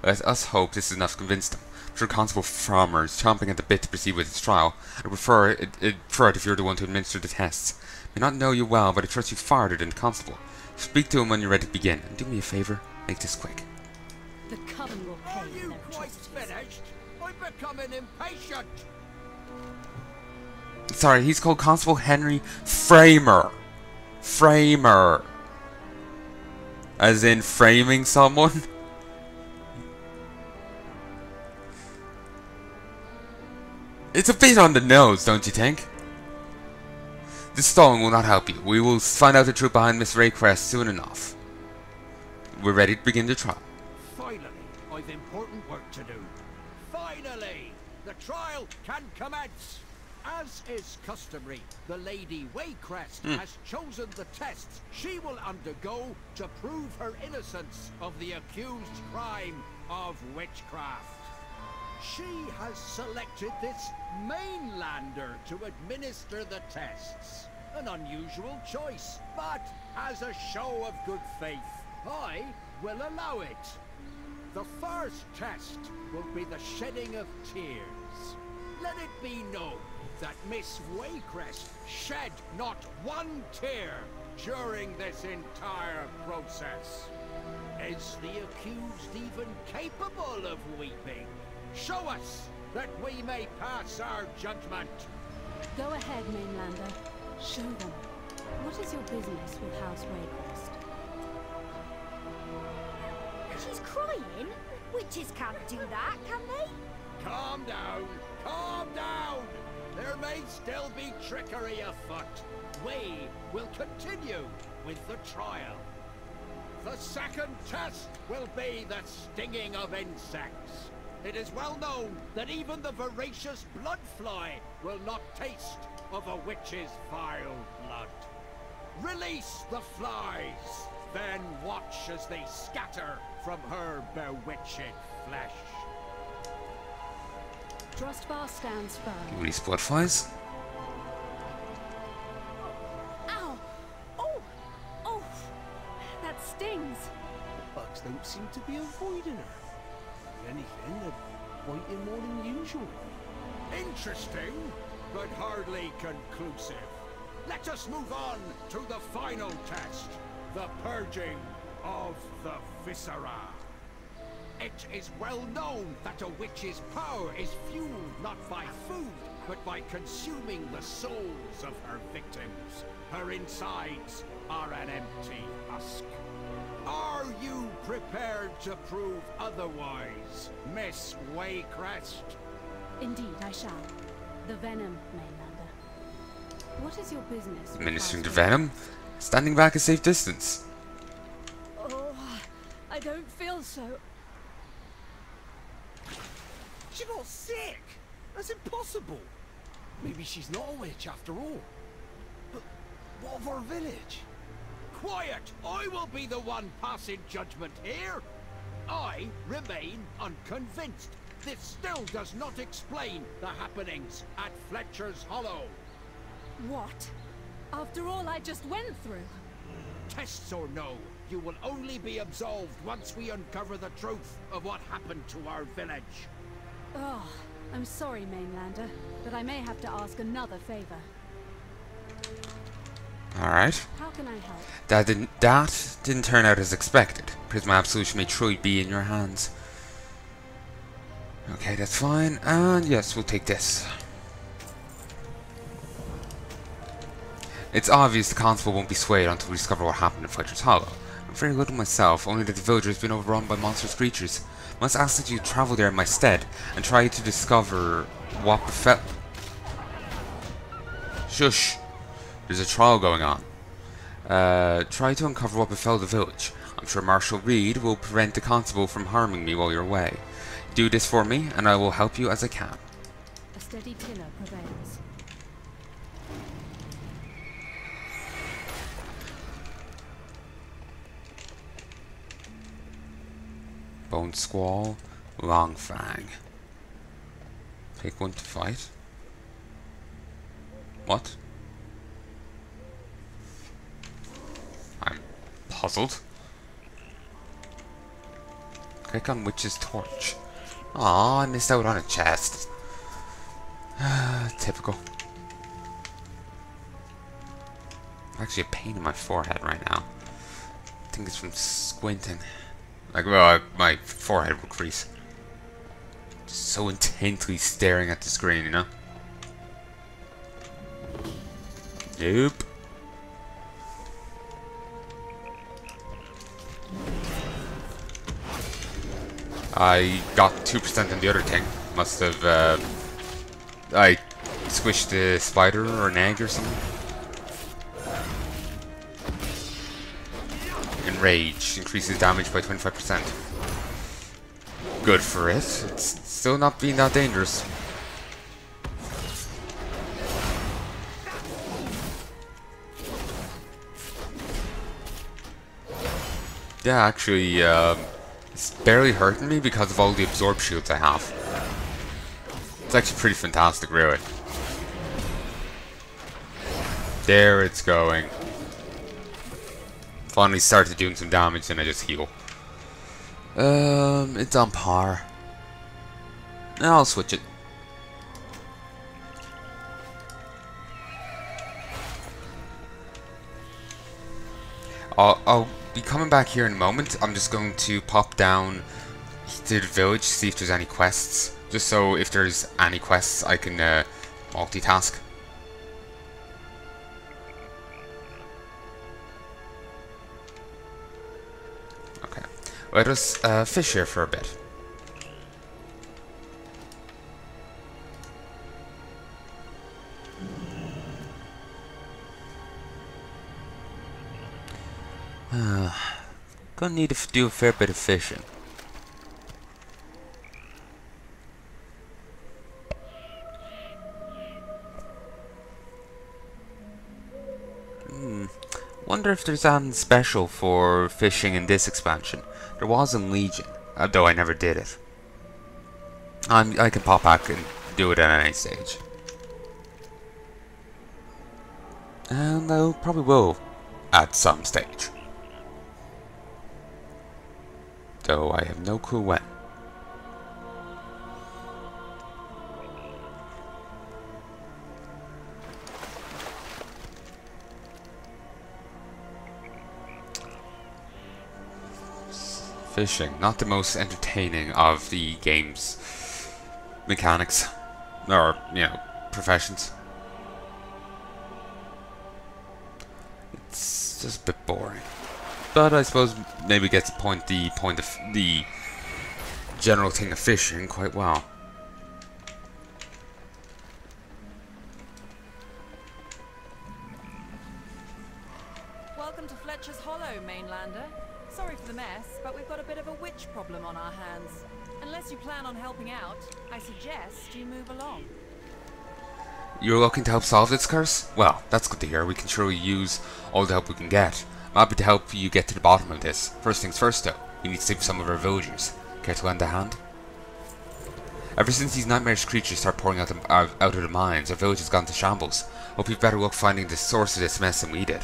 Let us hope this is enough to convince them. I'm sure Constable Farmer is chomping at the bit to proceed with his trial. I'd prefer it if you're the one to administer the tests. I may not know you well, but I trust you farther than the Constable. Speak to him when you're ready to begin. And do me a favour, make this quick. The coven will pay Are for you their quite atrocities. finished? I'm becoming impatient. Sorry, he's called Constable Henry Framer. Framer. As in framing someone? It's a bit on the nose, don't you think? This stalling will not help you. We will find out the truth behind Miss Raycrest soon enough. We're ready to begin the trial. Finally, I've important work to do. Finally, the trial can commence. As is customary, the Lady Waycrest has chosen the tests she will undergo to prove her innocence of the accused crime of witchcraft. She has selected this mainlander to administer the tests. An unusual choice, but as a show of good faith, I will allow it. The first test will be the shedding of tears. Let it be known that Miss Waycrest shed not one tear during this entire process. Is the accused even capable of weeping? Show us, that we may pass our judgment. Go ahead, Mainlander. Show them. What is your business with House Waycrest? She's crying? Witches can't do that, can they? Calm down, calm down. There may still be trickery afoot. We will continue with the trial. The second test will be the stinging of insects. It is well known that even the voracious bloodfly will not taste of a witch's vile blood. Release the flies, then watch as they scatter from her bewitched flesh. Drustbar stands firm. Release blood flies. Ow! Oh! Oh! That stings! Bugs don't seem to be avoiding her. If anything, they're biting more than usual. Interesting, but hardly conclusive. Let us move on to the final test, the purging of the viscera. It is well known that a witch's power is fueled not by food, but by consuming the souls of her victims. Her insides are an empty husk. Are you prepared to prove otherwise, Miss Waycrest? Indeed, I shall. The venom, Mainlander. What is your business? with Administering the House venom. Standing back a safe distance. Oh, I don't feel so. She got sick! That's impossible! Maybe she's not a witch after all. But what of our village? Quiet! I will be the one passing judgment here. I remain unconvinced. This still does not explain the happenings at Fletcher's Hollow. What? After all I just went through? Tests or no, you will only be absolved once we uncover the truth of what happened to our village. Oh, I'm sorry, Mainlander, but I may have to ask another favor. Alright. How can I help? That didn't turn out as expected. Prisma Absolution may truly be in your hands. Okay, that's fine. And yes, we'll take this. It's obvious the constable won't be swayed until we discover what happened in Fletcher's Hollow. I'm very little myself, only that the village has been overrun by monstrous creatures. I must ask that you travel there in my stead and try to discover what befell. Shush! There's a trial going on. Try to uncover what befell the village. I'm sure Marshal Reed will prevent the constable from harming me while you're away. Do this for me, and I will help you as I can. A steady tiller prevails. Bone Squall, Long Fang. Pick one to fight. What? I'm puzzled. Click on Witch's Torch. Aw, I missed out on a chest. Typical. Actually, a pain in my forehead right now. I think it's from squinting. Like, well, my forehead will crease. Just so intently staring at the screen, you know? Nope. I got 2% on the other thing. Must have, I squished a spider or an egg or something. Enrage increases damage by 25%. Good for it. It's still not being that dangerous. Yeah, actually, it's barely hurting me because of all the absorb shields I have. It's actually pretty fantastic, really. There it's going. Finally started doing some damage, and I just heal. It's on par. I'll switch it. I'll be coming back here in a moment. I'm just going to pop down to the village, see if there's any quests. Just so if there's any quests, I can multitask. Okay. Let us fish here for a bit. Gonna need to do a fair bit of fishing. Wonder if there's anything special for fishing in this expansion. There was in Legion, though I never did it. I can pop back and do it at any stage. And I probably will at some stage. Though I have no clue when. Fishing, not the most entertaining of the game's mechanics, or, you know, professions. It's just a bit boring. But I suppose maybe gets the point of the general thing of fishing quite well. Welcome to Fletcher's Hollow, Mainlander. Sorry for the mess, but we've got a bit of a witch problem on our hands. Unless you plan on helping out, I suggest you move along. You're looking to help solve this curse? Well, that's good to hear. We can surely use all the help we can get. I'm happy to help you get to the bottom of this. First things first though, we need to save some of our villagers. Care to lend a hand? Ever since these nightmarish creatures start pouring out of the mines, our village has gone to shambles. Hope you've better luck finding the source of this mess than we did.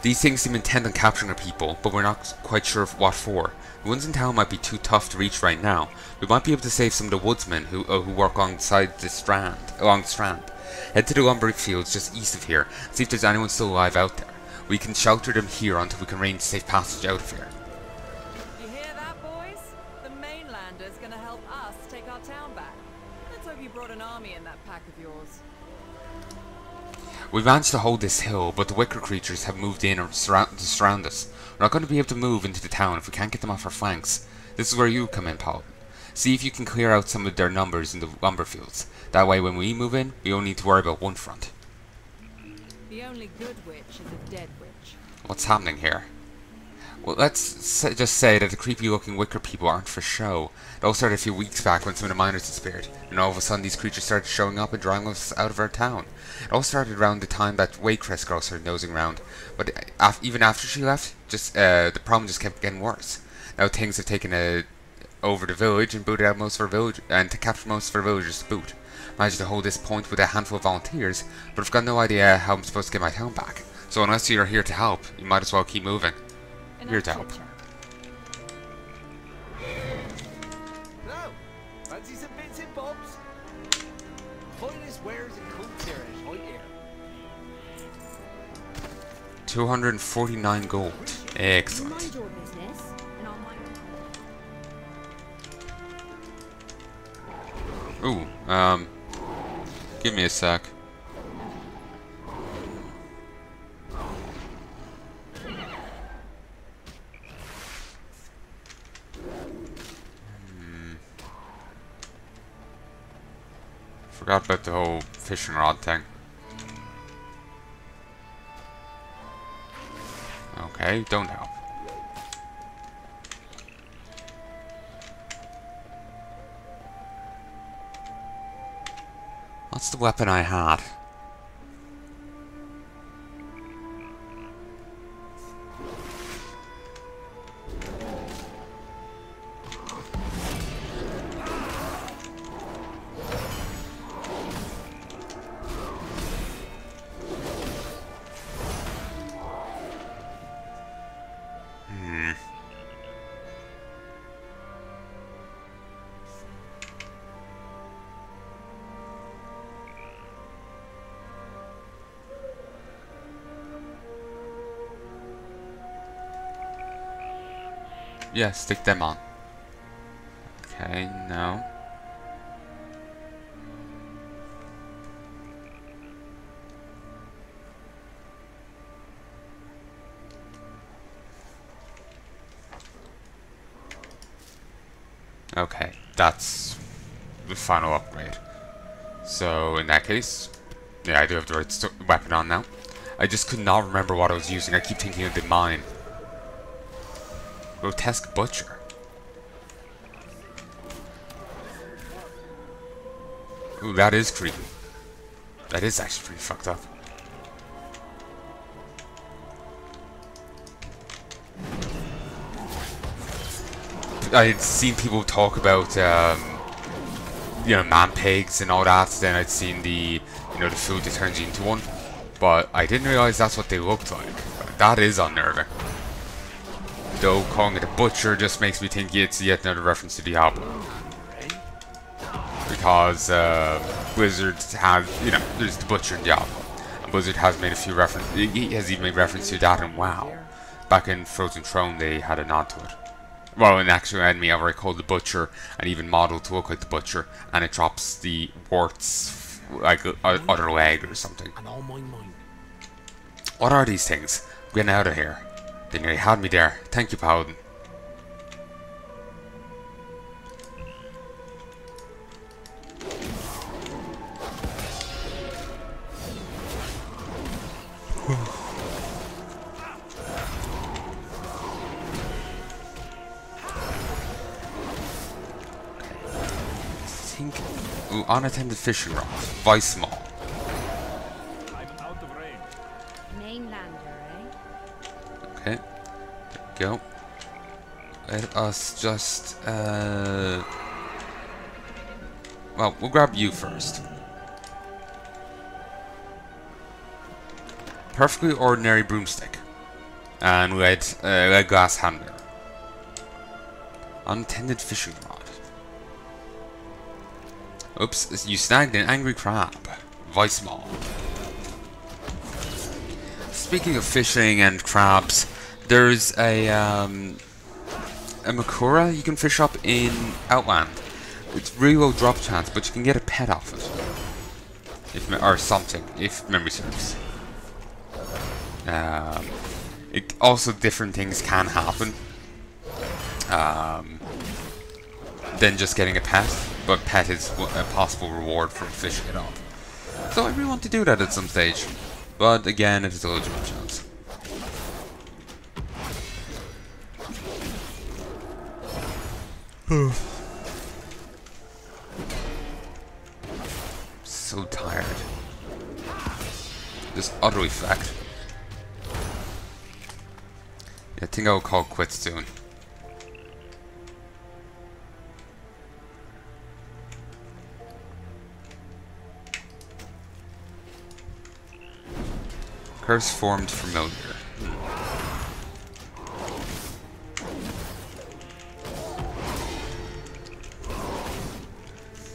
These things seem intent on capturing our people, but we're not quite sure what for. The ones in town might be too tough to reach right now. We might be able to save some of the woodsmen who work along the strand. Head to the lumber fields just east of here, and see if there's anyone still alive out there. We can shelter them here until we can arrange safe passage out of here. You hear that, boys? The Mainlander's gonna help us take our town back. Let's hope you brought an army in that pack of yours. We managed to hold this hill, but the wicker creatures have moved in to surround us. We're not going to be able to move into the town if we can't get them off our flanks. This is where you come in, Paul. See if you can clear out some of their numbers in the lumber fields. That way when we move in, we only need to worry about one front. The only good witch is a dead witch. What's happening here? Well, let's just say that the creepy looking wicker people aren't for show. It all started a few weeks back when some of the miners disappeared, and all of a sudden these creatures started showing up and drawing us out of our town. It all started around the time that Waycrest girl started nosing around, but even after she left, the problem just kept getting worse. Now things have taken over the village and booted out most of our village, and to capture most of our villagers to boot. Managed to hold this point with a handful of volunteers, but I've got no idea how I'm supposed to get my town back. So unless you're here to help, you might as well keep moving. Here to help. Finest wares and coats here is right here. 249 gold. Excellent. Mind your business, and I'll mind mine. Ooh, give me a sec. Forgot about the whole fishing rod thing. Okay, don't help. What's the weapon I had? Yeah, stick them on. Okay, no. Okay, that's the final upgrade. So in that case, yeah, I do have the right weapon on now. I just could not remember what I was using. I keep thinking of the mine. Grotesque butcher. Ooh, that is creepy. That is actually pretty fucked up. I'd seen people talk about, you know, man pigs and all that. Then I'd seen the, you know, the food that turns you into one. But I didn't realize that's what they looked like. That is unnerving. Though calling it a butcher just makes me think it's yet another reference to Diablo. Because Blizzard has, you know, there's the butcher in Diablo. And Blizzard has made a few references, he has even made reference to that in WoW. Back in Frozen Throne they had a nod to it. Well, an actual enemy I've already called the butcher and even modeled to look like the butcher, and it drops the warts like other leg or something. What are these things? I'm getting out of here. They nearly had me there. Thank you, Paladin. Ooh, unattended fishing rod. Vice small. I'm out of range. Mainlander, eh? Okay. There we go. Let us just well, we'll grab you first. Perfectly ordinary broomstick. And lead glass handler. Unattended fishing rod. Oops, you snagged an angry crab. Vice small. Speaking of fishing and crabs, there's a Makura you can fish up in Outland. It's really low drop chance, but you can get a pet off it. Or something, if memory serves. Also different things can happen. Than just getting a pet, but pet is a possible reward for fishing it up. So I really want to do that at some stage, but again, it is a low drop chance. So tired. Just utterly fact. Yeah, I think I'll call quits soon. Curse formed familiar.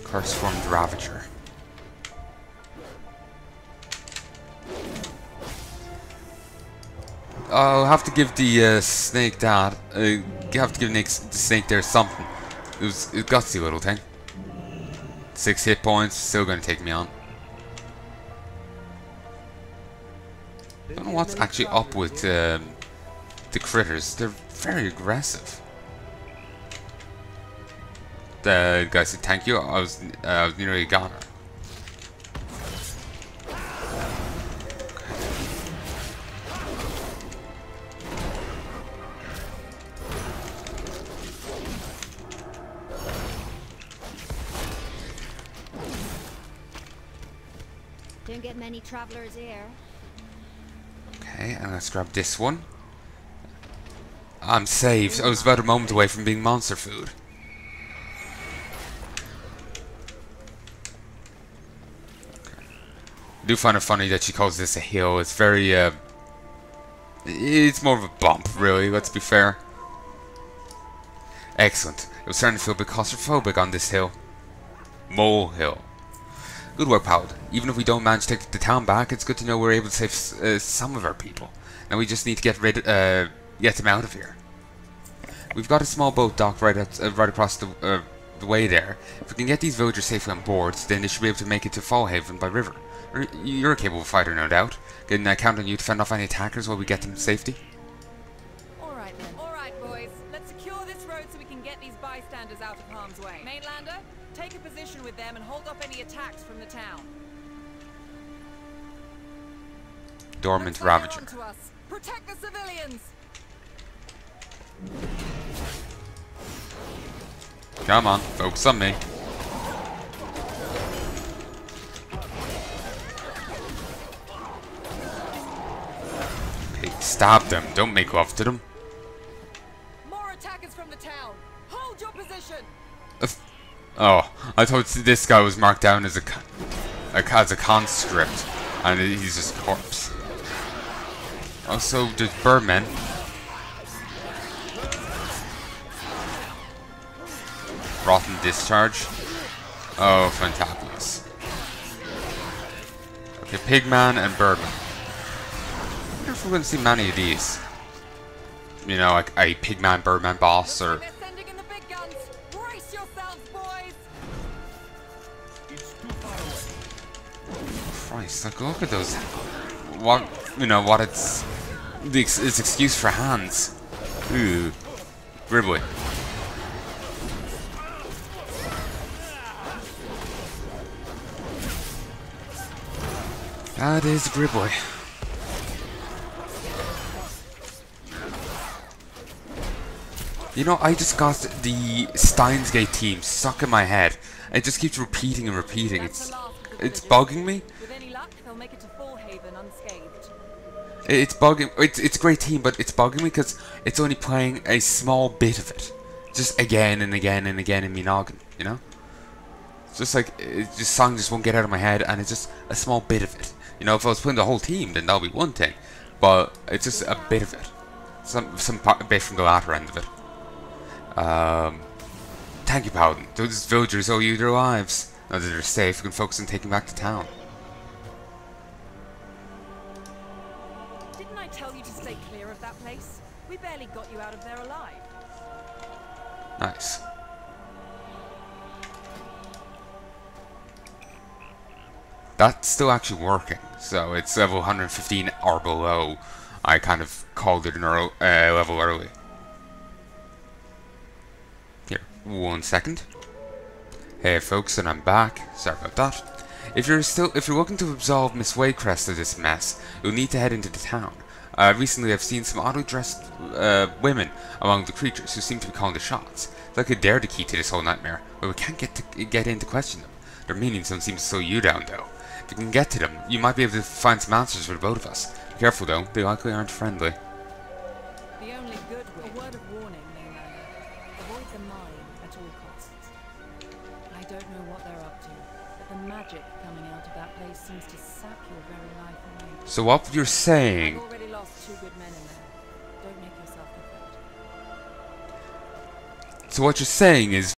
Curse formed Ravager. I'll have to give the snake that. Have to give the snake there something. It gutsy little thing. 6 hit points, still gonna take me on. I don't know what's actually up with the critters. They're very aggressive. The guy said thank you. I was nearly got her. Don't get many travelers here. Okay, and let's grab this one. I'm saved. I was about a moment away from being monster food. Okay. I do find it funny that she calls this a hill. It's very, it's more of a bump, really, let's be fair. Excellent. It was starting to feel a bit claustrophobic on this hill. Mole Hill. Good work, Paladin. Even if we don't manage to take the town back, it's good to know we're able to save some of our people. Now we just need to get them out of here. We've got a small boat docked right across the way there. If we can get these villagers safely on board, then they should be able to make it to Fallhaven by river. You're a capable fighter, no doubt. Can I count on you to fend off any attackers while we get them to safety? Alright then. Alright, boys. Let's secure this road so we can get these bystanders out of harm's way. Mainlander, take a position with them and hold off any attacks from the town. Dormant Ravager. To us. Protect the civilians. Come on, focus on me. Okay, stab them. Don't make love to them. More attackers from the town. Hold your position. Oh, I thought this guy was marked down as a conscript, and he's just a corpse. Also, there's birdmen. Rotten discharge. Oh, fantabulous. Okay, pigman and birdman. I wonder if we're going to see many of these. You know, like a pigman, birdman boss, or. Christ, like, look at those. What, you know, what it's excuse for hands. Ooh. Gribbly. That is Gribbly. You know, I just got the Steinsgate team stuck in my head. It just keeps repeating and repeating. It's bugging me. With any luck, they'll make it to Fallhaven unscathed. It's bugging. It's a great team, but it's bugging me because it's only playing a small bit of it, just again and again and again in me noggin. You know, it's just like this song just won't get out of my head, and it's just a small bit of it. You know, if I was playing the whole team, then that'll be one thing, but it's just a bit of it, some bit from the latter end of it. Thank you, Paladin. Those villagers owe you their lives. Now that they're safe, we can focus on taking back the town. Didn't I tell you to stay clear of that place? We barely got you out of there alive. Nice. That's still actually working, so it's level 115 or below. I kind of called it an level early. Here, 1 second. Hey folks, and I'm back. Sorry about that. If you're looking to absolve Miss Waycrest of this mess, you'll need to head into the town. Recently I've seen some oddly dressed women among the creatures who seem to be calling the shots. It's like they're the key to this whole nightmare, but we can't get in to question them. Their meanings don't seem to slow you down though. If you can get to them, you might be able to find some answers for the both of us. Be careful though, they likely aren't friendly. The only good a word of warning, Mainlander. Avoid the mine at all costs. I don't know what they're up to, but the magic coming out of that place seems to sap your very life away. So what you're saying... I've already lost 2 good men in there. Don't make yourself the third. So what you're saying is